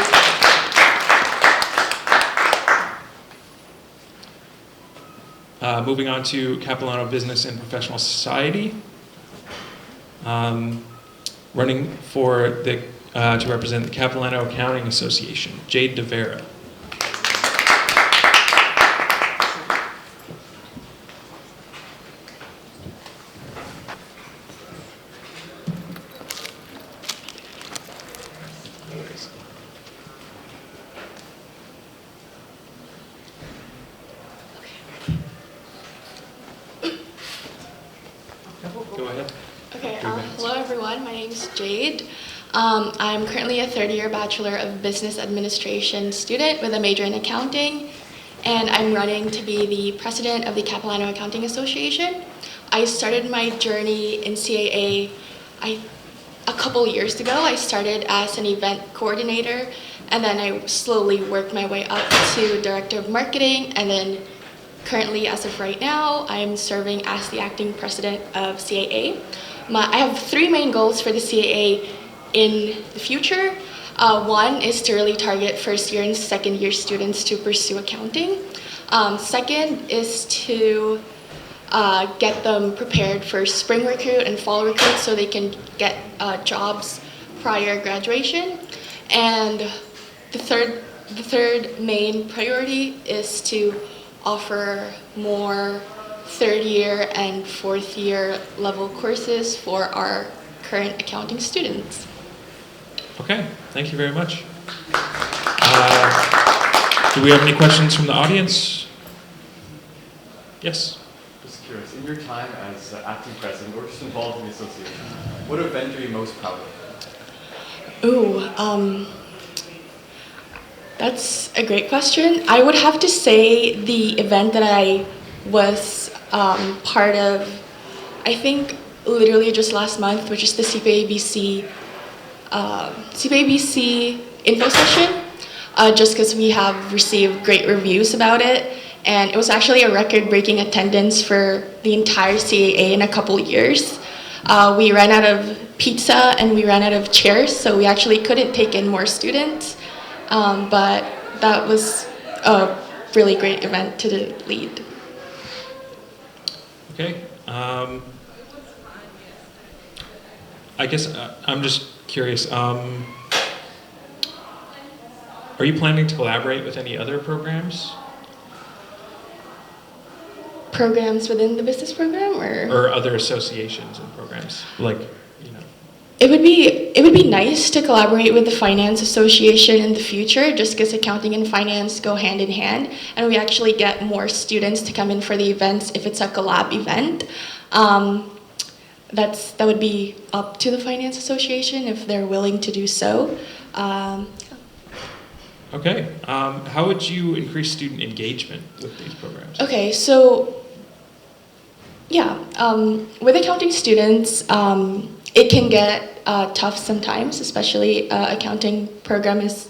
Moving on to Capilano Business and Professional Society. Running for the to represent the Capilano Accounting Association, Jade de Vera. Go ahead. Okay, hello everyone, my name is Jade. I'm currently a third-year Bachelor of Business Administration student with a major in accounting, and I'm running to be the president of the Capilano Accounting Association. I started my journey in CAA a couple years ago. I started as an event coordinator, and then I slowly worked my way up to director of marketing, and then currently, as of right now, I'm serving as the acting president of CAA. I have three main goals for the CAA in the future. One is to really target first year and second year students to pursue accounting. Second is to get them prepared for spring recruit and fall recruit so they can get jobs prior graduation. And the third main priority is to offer more third year and fourth year level courses for our current accounting students. Okay, thank you very much. Do we have any questions from the audience? Yes? Just curious, in your time as acting president or just involved in the association, what event are you most proud of? Ooh, that's a great question. I would have to say the event that I was part of, I think literally just last month, which is the CPABC info session, just because we have received great reviews about it. And it was actually a record-breaking attendance for the entire CAA in a couple years. We ran out of pizza and we ran out of chairs, so we actually couldn't take in more students. But that was a really great event to lead. Okay. I guess I'm just curious. Are you planning to collaborate with any other programs? Programs within the business program, or other associations and programs, like, you know? It would be nice to collaborate with the Finance Association in the future, just because accounting and finance go hand in hand, and we actually get more students to come in for the events if it's a collab event. That would be up to the Finance Association if they're willing to do so. Okay. How would you increase student engagement with these programs? Okay, so yeah, with accounting students, it can get tough sometimes, especially accounting program is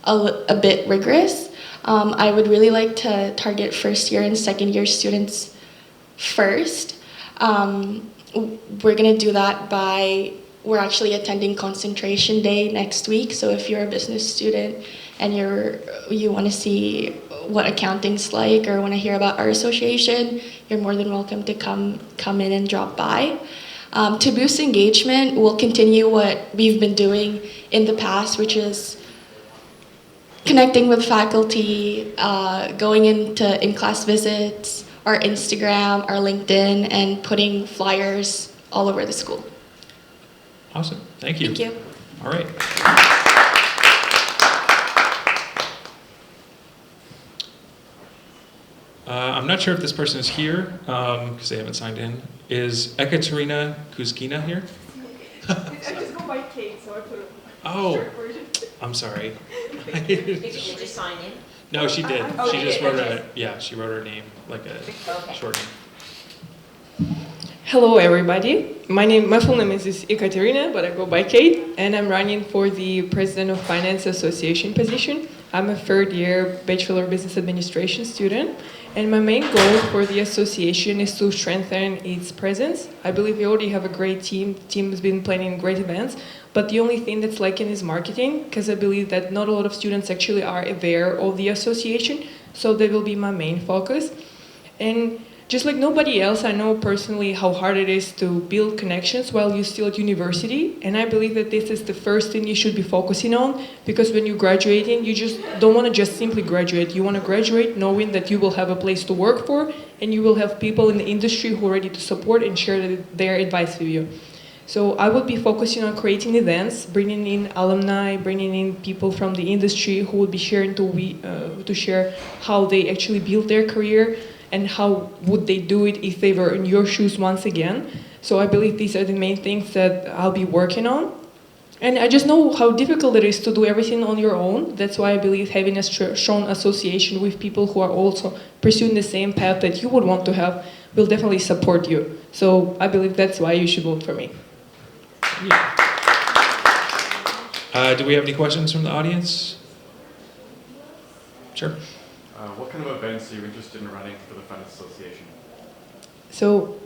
a bit rigorous. I would really like to target first year and second year students first. We're gonna do that we're actually attending concentration day next week. So if you're a business student and you want to see what accounting's like or want to hear about our association, you're more than welcome to come in and drop by. To boost engagement, we'll continue what we've been doing in the past, which is connecting with faculty, going into in-class visits, our Instagram, our LinkedIn, and putting flyers all over the school. Awesome. Thank you. Thank you. All right. I'm not sure if this person is here because they haven't signed in. Is Ekaterina Kuzkina here? I just go by Kate, so I put a short version. I'm sorry. Did you just sign in? No, she did. Oh, She you just did, wrote okay. she wrote her name, like a short name. Hello, everybody. My full name is Ekaterina, but I go by Kate, and I'm running for the President of Finance Association position. I'm a third-year Bachelor of Business Administration student, and my main goal for the association is to strengthen its presence. I believe we already have a great team. The team has been planning great events, but the only thing that's lacking is marketing, because I believe that not a lot of students actually are aware of the association, so that will be my main focus. And just like nobody else, I know personally how hard it is to build connections while you're still at university. And I believe that this is the first thing you should be focusing on, because when you're graduating, you just don't want to just simply graduate. You want to graduate knowing that you will have a place to work for, and you will have people in the industry who are ready to support and share their advice with you. So I would be focusing on creating events, bringing in alumni, bringing in people from the industry who would be sharing to share how they actually built their career and how would they do it if they were in your shoes once again. So I believe these are the main things that I'll be working on. And I just know how difficult it is to do everything on your own. That's why I believe having a strong association with people who are also pursuing the same path that you would want to have will definitely support you. So I believe that's why you should vote for me. Do we have any questions from the audience? Sure. What kind of events are you interested in running for the Finance Association? So,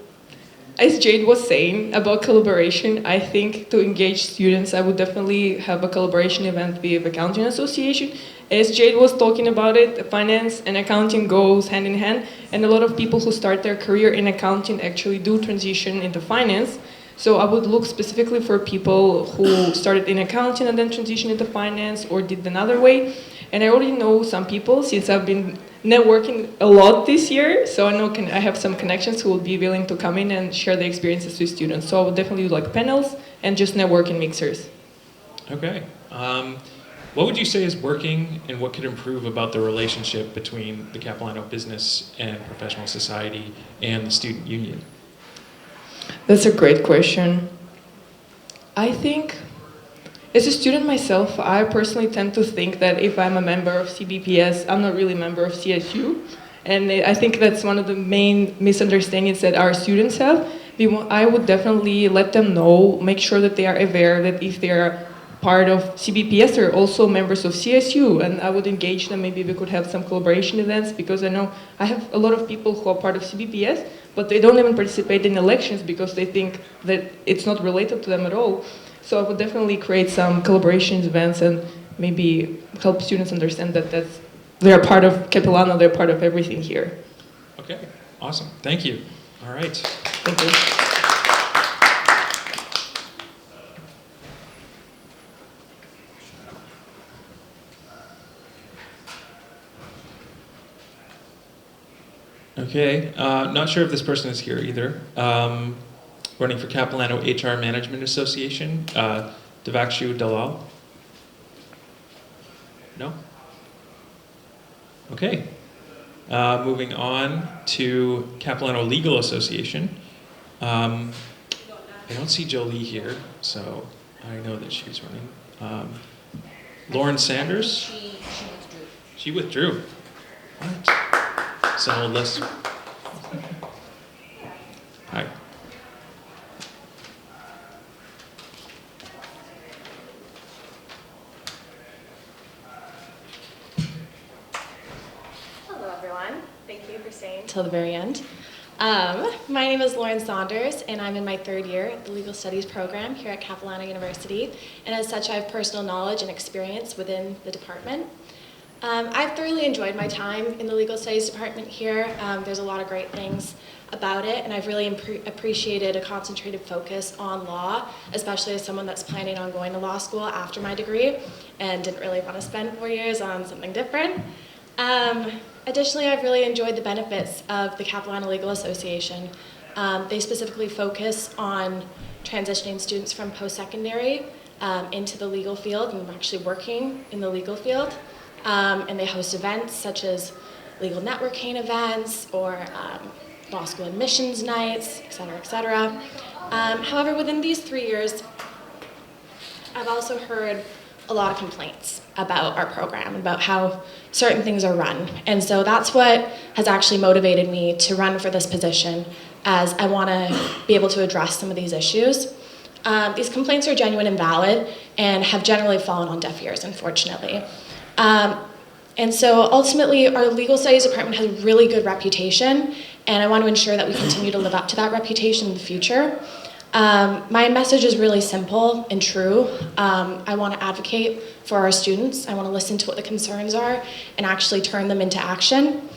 as Jade was saying about collaboration, I think to engage students, I would definitely have a collaboration event with Accounting Association. As Jade was talking about it, finance and accounting goes hand in hand, and a lot of people who start their career in accounting actually do transition into finance. So I would look specifically for people who started in accounting and then transitioned into finance or did another way. And I already know some people since I've been networking a lot this year. So I know I have some connections who will be willing to come in and share their experiences with students. So I would definitely do like panels and just networking mixers. Okay. What would you say is working and what could improve about the relationship between the Capilano Business and Professional Society and the Student Union? That's a great question. I think, as a student myself, I personally tend to think that if I'm a member of CBPS, I'm not really a member of CSU. And I think that's one of the main misunderstandings that our students have. I would definitely let them know, make sure that they are aware that if they're part of CBPS, they're also members of CSU. And I would engage them, maybe we could have some collaboration events, because I know I have a lot of people who are part of CBPS, but they don't even participate in elections because they think that it's not related to them at all. So I would definitely create some collaboration events and maybe help students understand that they're part of Capilano, they're part of everything here. Okay, awesome. Thank you. All right. Thank you. Okay, not sure if this person is here either. Running for Capilano HR Management Association, Devakshu Dalal. No? Okay. Moving on to Capilano Legal Association. I don't see Jolie here, so I know that she's running. Lauren Sanders? She withdrew. What? So let's. Hi. Hello, everyone. Thank you for staying until the very end. My name is Lauren Saunders, and I'm in my third year at the Legal Studies program here at Capilano University. And as such, I have personal knowledge and experience within the department. I've thoroughly enjoyed my time in the Legal Studies department here. There's a lot of great things about it, and I've really appreciated a concentrated focus on law, especially as someone that's planning on going to law school after my degree and didn't really want to spend 4 years on something different. Additionally, I've really enjoyed the benefits of the Capilano Legal Association. They specifically focus on transitioning students from post-secondary into the legal field and actually working in the legal field. And they host events such as legal networking events or law school admissions nights, et cetera, et cetera. However, within these 3 years, I've also heard a lot of complaints about our program, about how certain things are run. And so that's what has actually motivated me to run for this position, as I want to be able to address some of these issues. These complaints are genuine and valid and have generally fallen on deaf ears, unfortunately. And so ultimately, our legal studies department has a really good reputation, and I want to ensure that we continue to live up to that reputation in the future. My message is really simple and true. I want to advocate for our students. I want to listen to what the concerns are and actually turn them into action.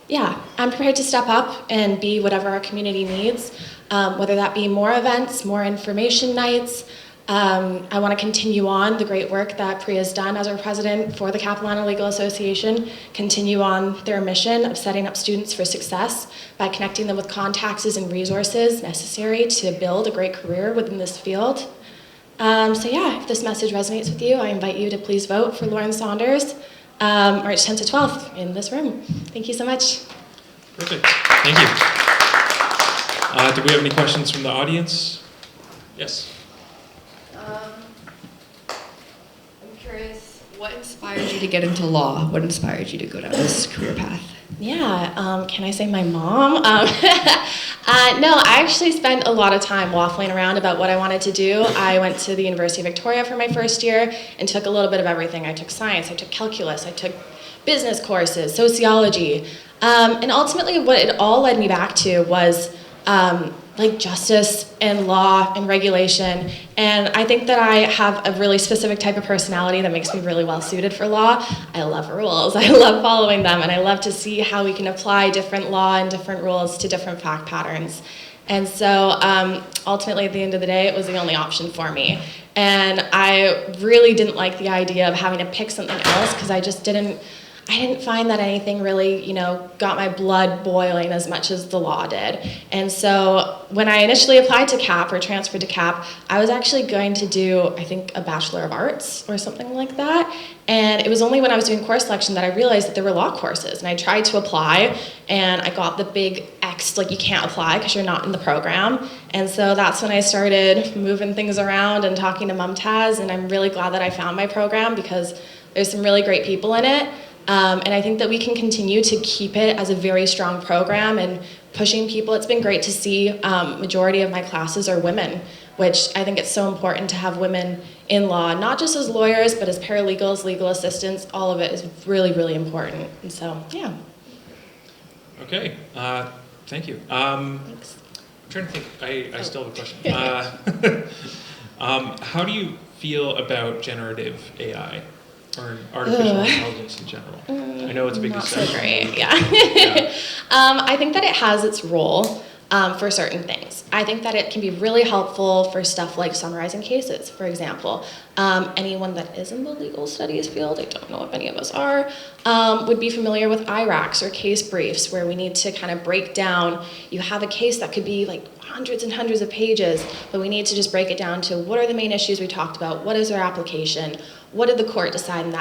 yeah, I'm prepared to step up and be whatever our community needs, whether that be more events, more information nights. I want to continue on the great work that Priya's done as our president for the Capilano Legal Association, continue on their mission of setting up students for success by connecting them with contacts and resources necessary to build a great career within this field. So yeah, if this message resonates with you, I invite you to please vote for Lauren Saunders, March 10th to 12th in this room. Thank you so much. Perfect. Thank you. Do we have any questions from the audience? Yes. I'm curious, what inspired you to get into law? What inspired you to go down this career path? Yeah, can I say my mom? No, I actually spent a lot of time waffling around about what I wanted to do. I went to the University of Victoria for my first year and took a little bit of everything. I took science, I took calculus, I took business courses, sociology. And ultimately what it all led me back to was like justice and law and regulation. And I think that I have a really specific type of personality that makes me really well suited for law. I love rules, I love following them, and I love to see how we can apply different law and different rules to different fact patterns. And so ultimately at the end of the day, it was the only option for me. And I really didn't like the idea of having to pick something else because I didn't find that anything really, got my blood boiling as much as the law did. And so when I initially applied to CAP or transferred to CAP, I was actually going to do, I think, a Bachelor of Arts or something like that. And it was only when I was doing course selection that I realized that there were law courses. And I tried to apply, and I got the big X, like you can't apply because you're not in the program. And so that's when I started moving things around and talking to Mumtaz, and I'm really glad that I found my program because there's some really great people in it. And I think that we can continue to keep it as a very strong program and pushing people. It's been great to see majority of my classes are women, which I think it's so important to have women in law, not just as lawyers, but as paralegals, legal assistants. All of it is really, really important. And so, yeah. Okay, thank you. Thanks. I'm trying to think, I still have a question. How do you feel about generative AI? Or artificial intelligence in general? I know it's a big discussion. Not so great, yeah. I think that it has its role for certain things. I think that it can be really helpful for stuff like summarizing cases, for example. Anyone that is in the legal studies field, I don't know if any of us are, would be familiar with IRACs or case briefs where we need to kind of break down, you have a case that could be like hundreds and hundreds of pages, but we need to just break it down to what are the main issues we talked about, what is our application, what did the court decide in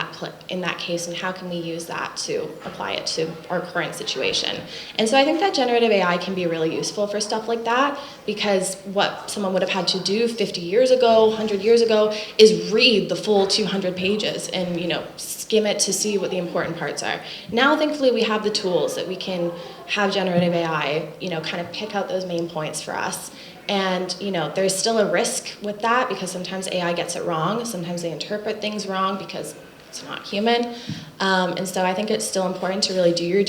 that case, and how can we use that to apply it to our current situation? And so I think that generative AI can be really useful for stuff like that, because what someone would have had to do 50 years ago, 100 years ago, is read the full 200 pages and skim it to see what the important parts are. Now, thankfully, we have the tools that we can have generative AI, kind of pick out those main points for us. And there's still a risk with that because sometimes AI gets it wrong. Sometimes they interpret things wrong because it's not human. And so I think it's still important to really do your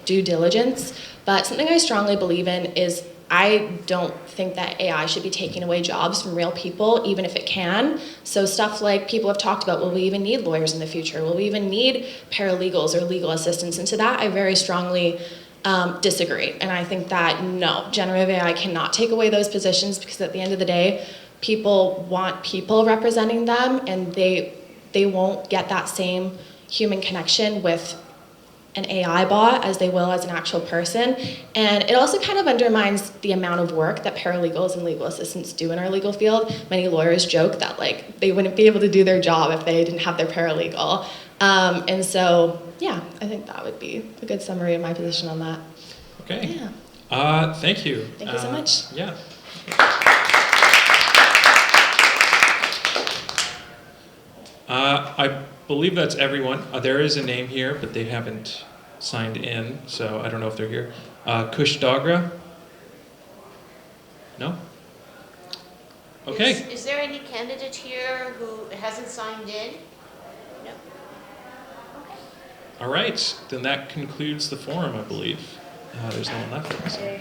due diligence. But something I strongly believe in is I don't think that AI should be taking away jobs from real people, even if it can. So stuff like people have talked about, will we even need lawyers in the future? Will we even need paralegals or legal assistants? And to that, I very strongly disagree. And I think that no, generative AI cannot take away those positions because at the end of the day, people want people representing them, and they won't get that same human connection with an AI bot as they will as an actual person. And it also kind of undermines the amount of work that paralegals and legal assistants do in our legal field. Many lawyers joke that they wouldn't be able to do their job if they didn't have their paralegal. And so, yeah, I think that would be a good summary of my position on that. Okay. Yeah. Thank you. Thank you so much. Yeah. I believe that's everyone. There is a name here, but they haven't signed in, so I don't know if they're here. Kush Dogra? No? Okay. Is there any candidate here who hasn't signed in? No. All right, then that concludes the forum, I believe. There's no one left. So.